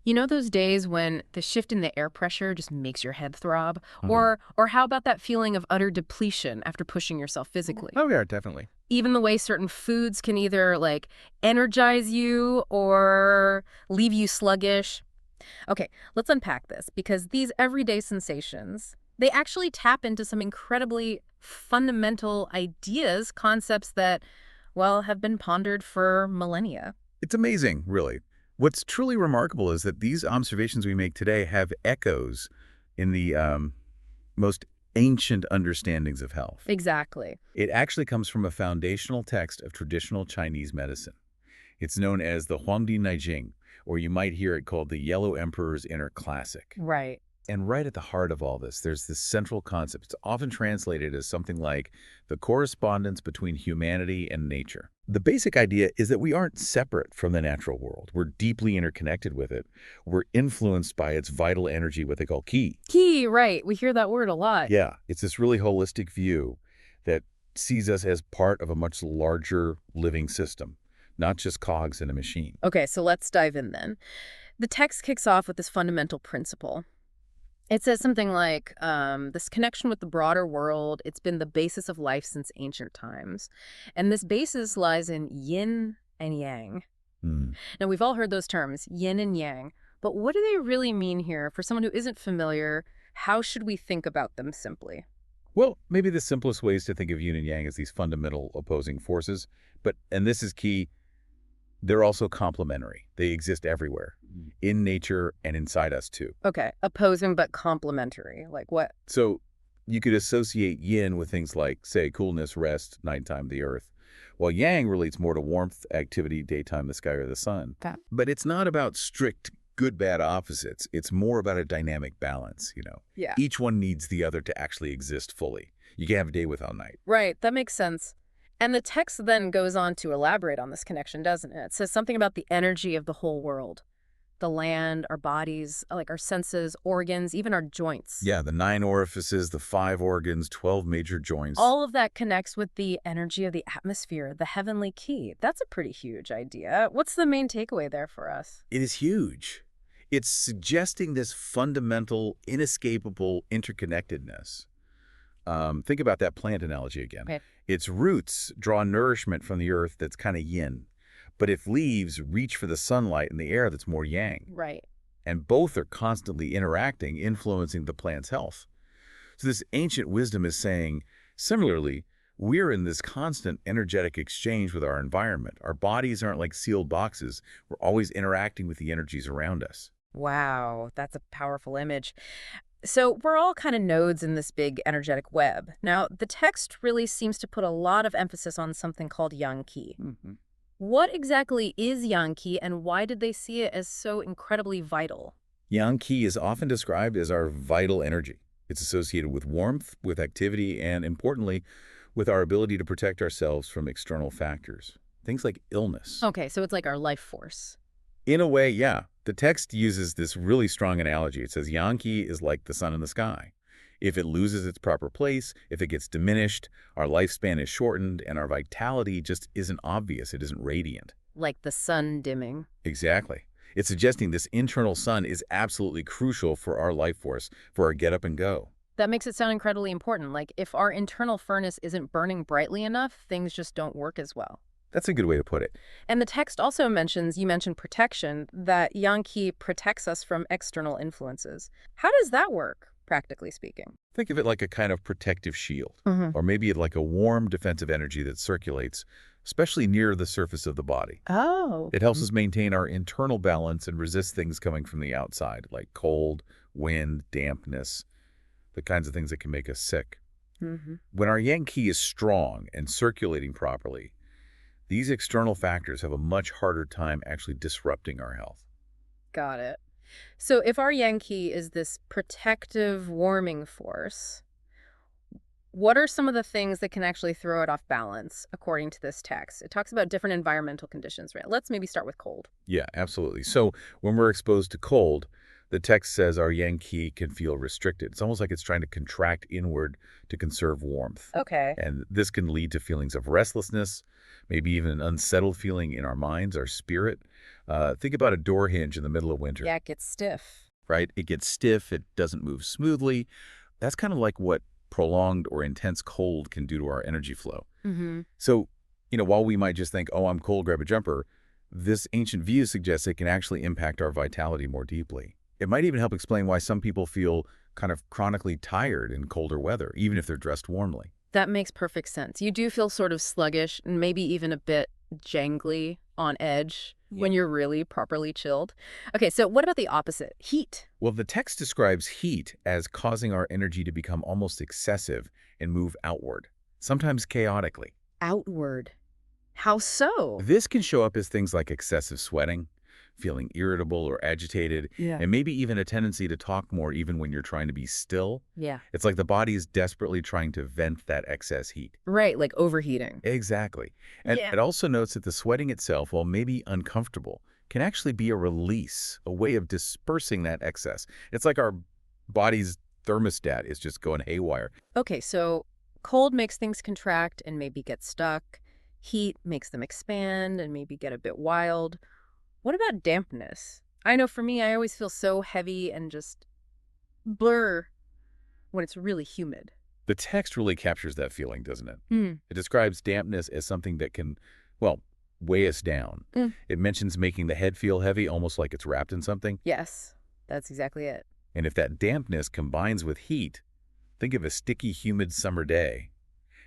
You know those days when the shift in the air pressure just makes your head throb? Mhm. Or how about that feeling of utter depletion after pushing yourself physically? Oh, yeah, definitely. Even the way certain foods can either energize you or leave you sluggish. Okay, let's unpack this because these everyday sensations, they actually tap into some incredibly fundamental ideas, concepts that, well, have been pondered for millennia. It's amazing, really. What's truly remarkable is that these observations we make today have echoes in the most ancient understandings of health. Exactly. It actually comes from a foundational text of traditional Chinese medicine. It's known as the Huangdi Neijing, or you might hear it called the Yellow Emperor's Inner Classic. Right. And right at the heart of all this, there's this central concept. It's often translated as something like the correspondence between humanity and nature. The basic idea is that we aren't separate from the natural world. We're deeply interconnected with it. We're influenced by its vital energy, what they call qi. Key, right. We hear that word a lot. Yeah, it's this really holistic view that sees us as part of a much larger living system, not just cogs in a machine. Okay, so let's dive in then. The text kicks off with this fundamental principle. It says something like, this connection with the broader world, it's been the basis of life since ancient times. And this basis lies in yin and yang. Hmm. Now, we've all heard those terms, yin and yang, but what do they really mean here? For someone who isn't familiar, how should we think about them simply? Well, maybe the simplest way is to think of yin and yang as these fundamental opposing forces, and this is key, they're also complementary. They exist everywhere, in nature and inside us too. Okay, opposing but complementary. Like what? So you could associate yin with things like, say, coolness, rest, nighttime, the earth, while yang relates more to warmth, activity, daytime, the sky or the sun. That. But it's not about strict good-bad opposites. It's more about a dynamic balance. Yeah. Each one needs the other to actually exist fully. You can't have a day without night. Right, that makes sense. And the text then goes on to elaborate on this connection, doesn't it? It says something about the energy of the whole world, the land, our bodies, like our senses, organs, even our joints. Yeah, the 9 orifices, the 5 organs, 12 major joints. All of that connects with the energy of the atmosphere, the heavenly key. That's a pretty huge idea. What's the main takeaway there for us? It is huge. It's suggesting this fundamental, inescapable interconnectedness. Think about that plant analogy again. Okay. Its roots draw nourishment from the earth that's kind of yin, but its leaves reach for the sunlight and the air that's more yang. Right. And both are constantly interacting, influencing the plant's health. So this ancient wisdom is saying, similarly, we're in this constant energetic exchange with our environment. Our bodies aren't like sealed boxes. We're always interacting with the energies around us. Wow, that's a powerful image. So we're all kind of nodes in this big energetic web. Now, the text really seems to put a lot of emphasis on something called yang qi. Mhm. What exactly is yang qi and why did they see it as so incredibly vital? Yang qi is often described as our vital energy. It's associated with warmth, with activity, and importantly, with our ability to protect ourselves from external factors. Things like illness. Okay, so it's like our life force. In a way, yeah. The text uses this really strong analogy. It says yang qi is like the sun in the sky. If it loses its proper place, if it gets diminished, our lifespan is shortened and our vitality just isn't obvious. It isn't radiant. Like the sun dimming. Exactly. It's suggesting this internal sun is absolutely crucial for our life force, for our get up and go. That makes it sound incredibly important. Like if our internal furnace isn't burning brightly enough, things just don't work as well. That's a good way to put it. And the text also mentions, you mentioned protection, that yang qi protects us from external influences. How does that work, practically speaking? Think of it like a kind of protective shield, Hmm. or maybe like a warm defensive energy that circulates, especially near the surface of the body. Oh. It helps us maintain our internal balance and resist things coming from the outside, like cold, wind, dampness, the kinds of things that can make us sick. Mm-hmm. When our yang qi is strong and circulating properly, these external factors have a much harder time actually disrupting our health. Got it. So if our yang qi is this protective, warming force, what are some of the things that can actually throw it off balance, according to this text? It talks about different environmental conditions, right? Let's maybe start with cold. Yeah, absolutely. So when we're exposed to cold, the text says our yang qi can feel restricted. It's almost like it's trying to contract inward to conserve warmth. Okay. And this can lead to feelings of restlessness, maybe even an unsettled feeling in our minds, our spirit. Think about a door hinge in the middle of winter, Yeah, it gets stiff. right? It gets stiff, it doesn't move smoothly. That's kind of like what prolonged or intense cold can do to our energy flow. Mm-hmm. So, while we might just think, oh, I'm cold, grab a jumper, this ancient view suggests it can actually impact our vitality more deeply. It might even help explain why some people feel kind of chronically tired in colder weather, even if they're dressed warmly. That makes perfect sense. You do feel sort of sluggish and maybe even a bit jangly on edge when you're really properly chilled. Okay, so what about the opposite? Heat. Well, the text describes heat as causing our energy to become almost excessive and move outward, sometimes chaotically. Outward. How so? This can show up as things like excessive sweating, feeling irritable or agitated, Yeah. and maybe even a tendency to talk more even when you're trying to be still. Yeah. It's like the body is desperately trying to vent that excess heat. Right, like overheating. Exactly. And Yeah. it also notes that the sweating itself, while maybe uncomfortable, can actually be a release, a way of dispersing that excess. It's like our body's thermostat is just going haywire. Okay, so cold makes things contract and maybe get stuck. Heat makes them expand and maybe get a bit wild. What about dampness? I know for me, I always feel so heavy and just blur when it's really humid. The text really captures that feeling, doesn't it? Hmm. It describes dampness as something that can, well, weigh us down. Mm. It mentions making the head feel heavy, almost like it's wrapped in something. Yes, that's exactly it. And if that dampness combines with heat, think of a sticky, humid summer day.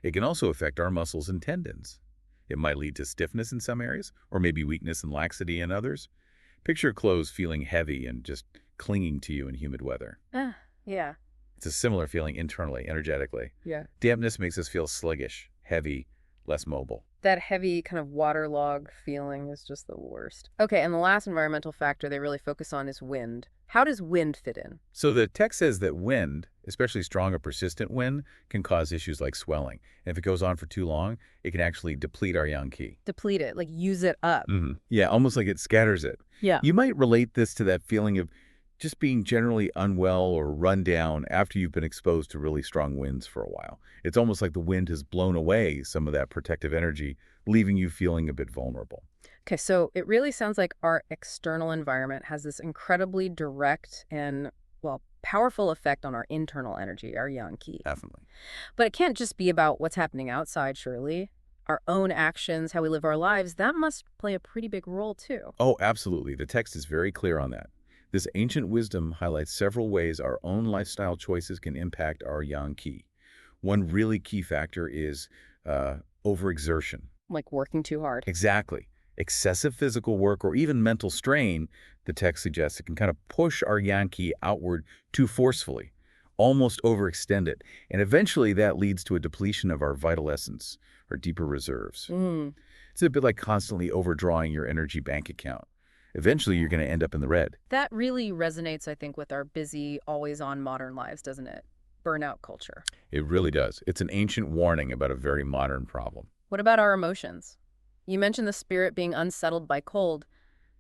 It can also affect our muscles and tendons. It might lead to stiffness in some areas, or maybe weakness and laxity in others. Picture clothes feeling heavy and just clinging to you in humid weather. Ah, yeah. It's a similar feeling internally, energetically. Yeah. Dampness makes us feel sluggish, heavy, less mobile. That heavy kind of waterlogged feeling is just the worst. Okay, and the last environmental factor they really focus on is wind. How does wind fit in? So the text says that wind, especially strong or persistent wind, can cause issues like swelling. And if it goes on for too long, it can actually deplete our yang qi. Deplete it, like use it up. Yeah, almost like it scatters it. Yeah. You might relate this to that feeling of just being generally unwell or run down after you've been exposed to really strong winds for a while. It's almost like the wind has blown away some of that protective energy, leaving you feeling a bit vulnerable. Okay, so it really sounds like our external environment has this incredibly direct and, well, powerful effect on our internal energy, our yang qi. Definitely. But it can't just be about what's happening outside, surely. Our own actions, how we live our lives, that must play a pretty big role too. Oh, absolutely. The text is very clear on that. This ancient wisdom highlights several ways our own lifestyle choices can impact our yang qi. One really key factor is overexertion. Like working too hard. Exactly. Excessive physical work or even mental strain, the text suggests it can kind of push our yang qi outward too forcefully, almost overextend it. And eventually that leads to a depletion of our vital essence, our deeper reserves. Mm. It's a bit like constantly overdrawing your energy bank account. Eventually you're going to end up in the red. That really resonates, I think, with our busy, always-on modern lives, doesn't it? Burnout culture. It really does. It's an ancient warning about a very modern problem. What about our emotions? You mentioned the spirit being unsettled by cold.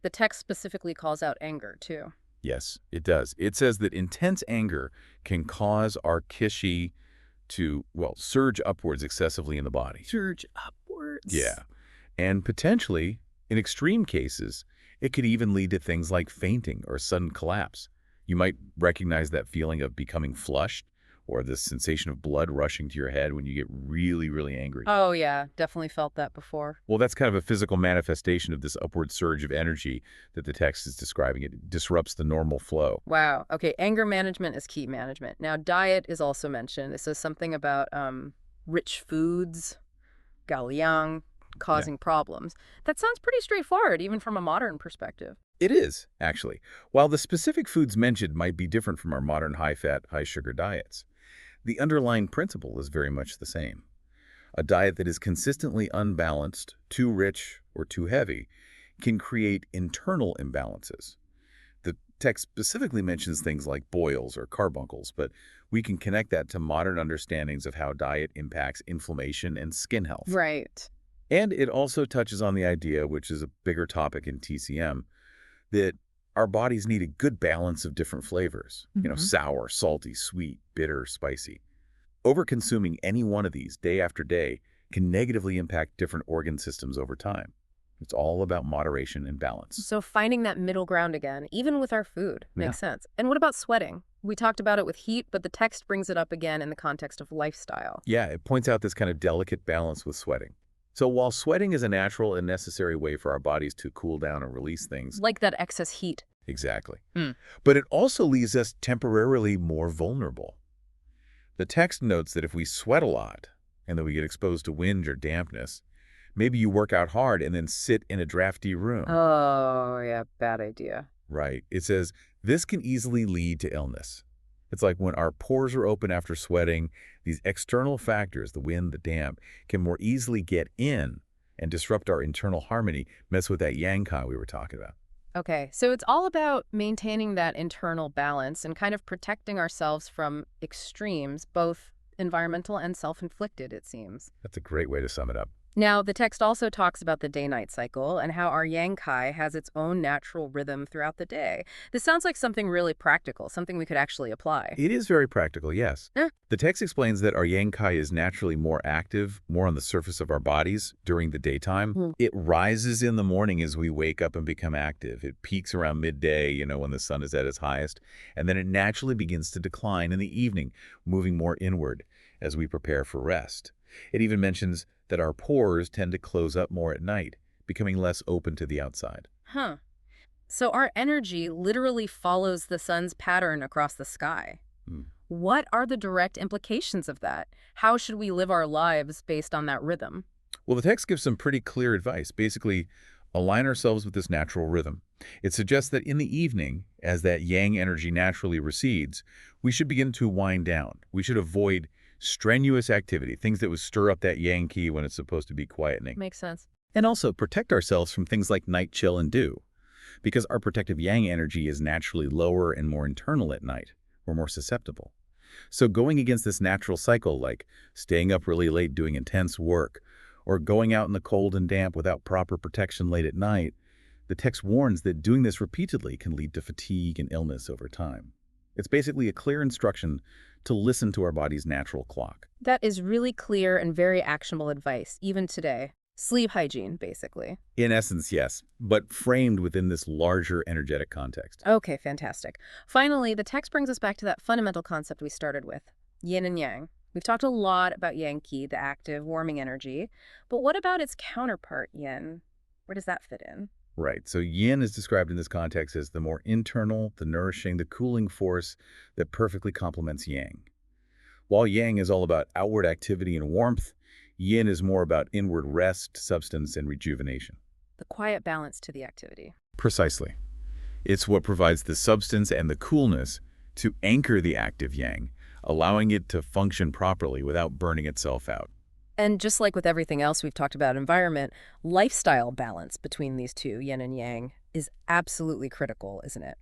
The text specifically calls out anger, too. Yes, it does. It says that intense anger can cause our qi to, well, surge upwards excessively in the body. Surge upwards. Yeah. And potentially, in extreme cases, it could even lead to things like fainting or sudden collapse. You might recognize that feeling of becoming flushed or the sensation of blood rushing to your head when you get really, really angry. Oh, yeah. Definitely felt that before. Well, that's kind of a physical manifestation of this upward surge of energy that the text is describing. It disrupts the normal flow. Wow. Okay, anger management is key management. Now, diet is also mentioned. It says something about rich foods, gaoliang, causing problems. That sounds pretty straightforward, even from a modern perspective. It is, actually. While the specific foods mentioned might be different from our modern high-fat, high-sugar diets, the underlying principle is very much the same. A diet that is consistently unbalanced, too rich, or too heavy, can create internal imbalances. The text specifically mentions things like boils or carbuncles, but we can connect that to modern understandings of how diet impacts inflammation and skin health. Right. And it also touches on the idea, which is a bigger topic in TCM, that our bodies need a good balance of different flavors. Sour, salty, sweet, bitter, spicy. Overconsuming any one of these day after day can negatively impact different organ systems over time. It's all about moderation and balance. So finding that middle ground again, even with our food, Yeah. makes sense. And what about sweating? We talked about it with heat, but the text brings it up again in the context of lifestyle. Yeah, it points out this kind of delicate balance with sweating. So while sweating is a natural and necessary way for our bodies to cool down and release things, Like that excess heat. exactly, Hmm. but it also leaves us temporarily more vulnerable. The text notes that if we sweat a lot and then we get exposed to wind or dampness, maybe you work out hard and then sit in a drafty room. Oh, yeah, bad idea. Right. It says this can easily lead to illness. It's like when our pores are open after sweating, these external factors, the wind, the damp, can more easily get in and disrupt our internal harmony, mess with that yang kai we were talking about. Okay, so it's all about maintaining that internal balance and kind of protecting ourselves from extremes, both environmental and self-inflicted, it seems. That's a great way to sum it up. Now, the text also talks about the day-night cycle and how our yang kai has its own natural rhythm throughout the day. This sounds like something really practical, something we could actually apply. It is very practical, yes. Eh, The text explains that our yang kai is naturally more active, more on the surface of our bodies during the daytime. hmm, It rises in the morning as we wake up and become active. It peaks around midday, when the sun is at its highest, and then it naturally begins to decline in the evening, moving more inward as we prepare for rest. It even mentions that our pores tend to close up more at night, becoming less open to the outside. Huh. So our energy literally follows the sun's pattern across the sky. Hmm. What are the direct implications of that? How should we live our lives based on that rhythm? Well, the text gives some pretty clear advice. Basically, align ourselves with this natural rhythm. It suggests that in the evening, as that yang energy naturally recedes, we should begin to wind down. We should avoid strenuous activity, things that would stir up that yang qi when it's supposed to be quietening. Makes sense. And also protect ourselves from things like night chill and dew, because our protective yang energy is naturally lower and more internal at night. We're more susceptible. So going against this natural cycle, like staying up really late doing intense work, or going out in the cold and damp without proper protection late at night, the text warns that doing this repeatedly can lead to fatigue and illness over time. It's basically a clear instruction to listen to our body's natural clock. That is really clear and very actionable advice, even today. Sleep hygiene, basically. In essence, yes, but framed within this larger energetic context. Okay, fantastic. Finally, the text brings us back to that fundamental concept we started with, yin and yang. We've talked a lot about yang qi, the active, warming energy, but what about its counterpart, yin? Where does that fit in? Right. So yin is described in this context as the more internal, the nourishing, the cooling force that perfectly complements yang. While yang is all about outward activity and warmth, yin is more about inward rest, substance, and rejuvenation. The quiet balance to the activity. Precisely. It's what provides the substance and the coolness to anchor the active yang, allowing it to function properly without burning itself out. And just like with everything else we've talked about environment, lifestyle balance between these two, yin and yang, is absolutely critical, isn't it?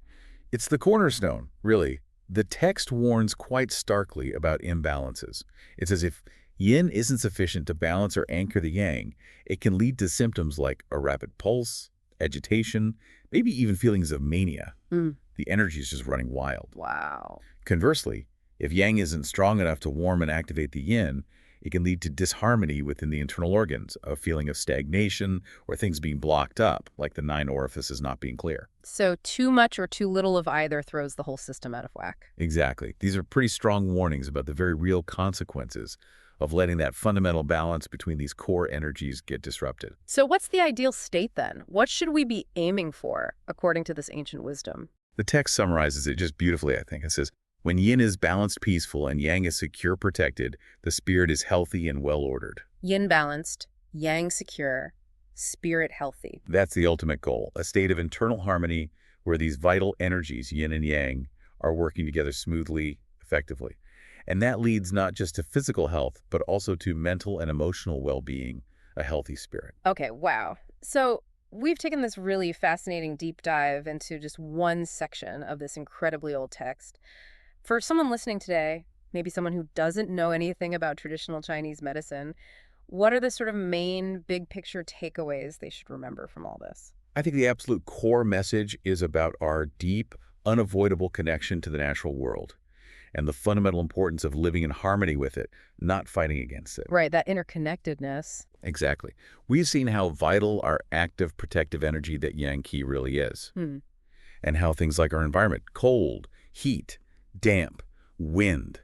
It's the cornerstone, really. The text warns quite starkly about imbalances. It's as if yin isn't sufficient to balance or anchor the yang. It can lead to symptoms like a rapid pulse, agitation, maybe even feelings of mania. Mm. The energy is just running wild. Wow. Conversely, if yang isn't strong enough to warm and activate the yin, it can lead to disharmony within the internal organs, a feeling of stagnation, or things being blocked up, like the 9 orifices not being clear. So too much or too little of either throws the whole system out of whack. Exactly. These are pretty strong warnings about the very real consequences of letting that fundamental balance between these core energies get disrupted. So what's the ideal state then? What should we be aiming for, according to this ancient wisdom? The text summarizes it just beautifully, I think. It says, when yin is balanced, peaceful, and yang is secure, protected, the spirit is healthy and well-ordered. Yin balanced, yang secure, spirit healthy. That's the ultimate goal, a state of internal harmony where these vital energies, yin and yang, are working together smoothly, effectively. And that leads not just to physical health, but also to mental and emotional well-being, a healthy spirit. Okay, wow. So we've taken this really fascinating deep dive into just one section of this incredibly old text. For someone listening today, maybe someone who doesn't know anything about traditional Chinese medicine, what are the sort of main big picture takeaways they should remember from all this? I think the absolute core message is about our deep, unavoidable connection to the natural world. and the fundamental importance of living in harmony with it, not fighting against it. Right, that interconnectedness. Exactly. We've seen how vital our active protective energy that Yang Qi really is, Hmm. and how things like our environment, cold, heat, damp, wind,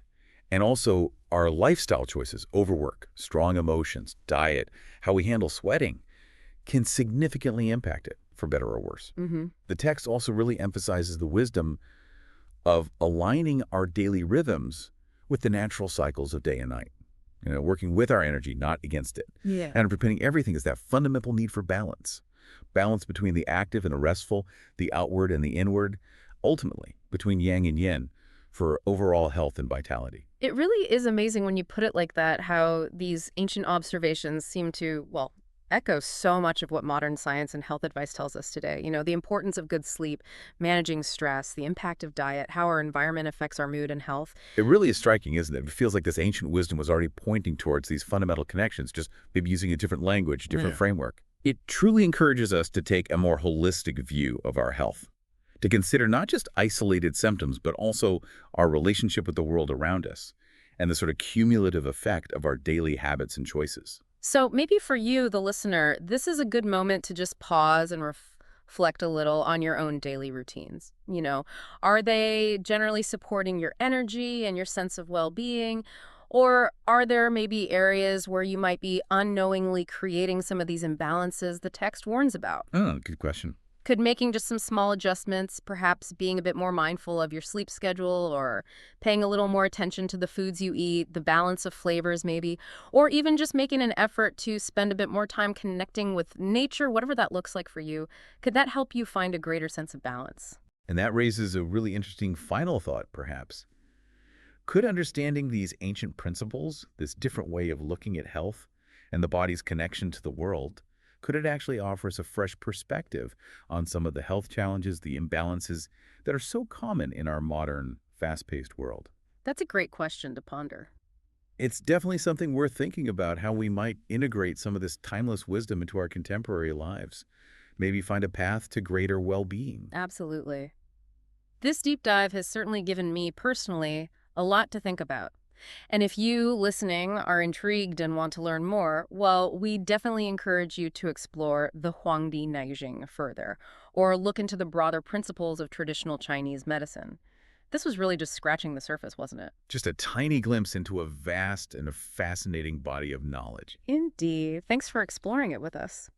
and also our lifestyle choices, overwork, strong emotions, diet, how we handle sweating, can significantly impact it, for better or worse. Mm-hmm. The text also really emphasizes the wisdom of aligning our daily rhythms with the natural cycles of day and night. Working with our energy, not against it. Yeah. And underpinning everything is that fundamental need for balance. Balance between the active and the restful, the outward and the inward, ultimately between yang and yin for overall health and vitality. It really is amazing when you put it like that, how these ancient observations seem to, well, echo so much of what modern science and health advice tells us today. The importance of good sleep, managing stress, the impact of diet, how our environment affects our mood and health. It really is striking, isn't it? It feels like this ancient wisdom was already pointing towards these fundamental connections, just maybe using a different language, different framework. It truly encourages us to take a more holistic view of our health, to consider not just isolated symptoms, but also our relationship with the world around us and the sort of cumulative effect of our daily habits and choices. So maybe for you, the listener, this is a good moment to just pause and reflect a little on your own daily routines. Are they generally supporting your energy and your sense of well-being? Or are there maybe areas where you might be unknowingly creating some of these imbalances the text warns about? Oh, good question. Could making just some small adjustments, perhaps being a bit more mindful of your sleep schedule or paying a little more attention to the foods you eat, the balance of flavors maybe, or even just making an effort to spend a bit more time connecting with nature, whatever that looks like for you, could that help you find a greater sense of balance? And that raises a really interesting final thought, perhaps. Could understanding these ancient principles, this different way of looking at health and the body's connection to the world, could it actually offer us a fresh perspective on some of the health challenges, the imbalances that are so common in our modern, fast-paced world? That's a great question to ponder. It's definitely something worth thinking about how we might integrate some of this timeless wisdom into our contemporary lives. Maybe find a path to greater well-being. Absolutely. This deep dive has certainly given me personally a lot to think about. And if you listening are intrigued and want to learn more, well, we definitely encourage you to explore the Huangdi Neijing further, or look into the broader principles of traditional Chinese medicine. This was really just scratching the surface, wasn't it? Just a tiny glimpse into a vast and a fascinating body of knowledge. Indeed. Thanks for exploring it with us.